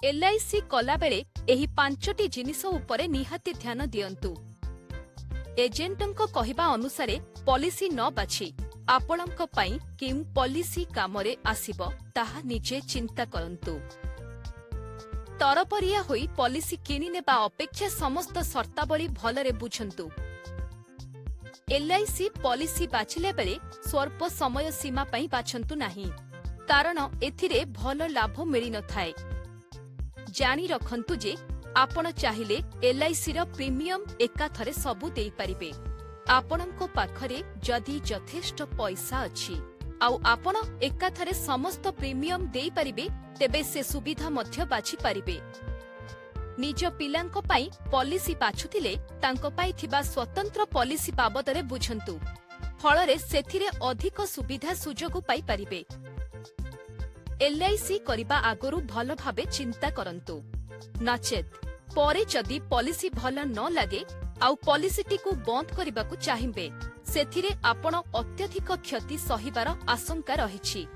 LIC कला बेले एही पांचटी जिनिस उपरे निहाती ध्यान दियंतु। एजेंटंको कहिबा अनुसारे पॉलिसी न बाछि आपणंको पई केउ पॉलिसी कामरे आसिबो ताहा निजे चिंता करंतु। तरपरिया होई पॉलिसी किनि नेबा अपेक्षा समस्त शर्तावली भलरे बुझंतु। एलआईसी पॉलिसी बाछिले बेले स्वल्प समय सीमा पई बाछंतु नाही, कारण एथिरे भल लाभ मिली न थाए। जानी रखंतु जे आपण चाहिले एलआईसी रो प्रीमियम एकाथरे सबु देई परिबे। आपणंको पाखरे जदि यथेष्ट पैसा अछि आउ आपण एकाथरे समस्त प्रीमियम देई परिबे तेबे से सुविधा मध्य बाछि परिबे। निज पिलांको पाई पॉलिसी बाछुथिले तांको पाई थिबा स्वतंत्र पॉलिसी बाबदरे बुझंतु, फलरे सेथिरे अधिक सुविधा सुजोग पाई परिबे। एलआईसी करिबा आगरु भल भाबे चिंता करंतु, नचेत परे जदि पॉलिसी भल न लागे आउ पॉलिसीटी को बंद करबाकू चाहिबे सेथिरे आपण अत्यधिक क्षति सहिबार आशंका रहिछि।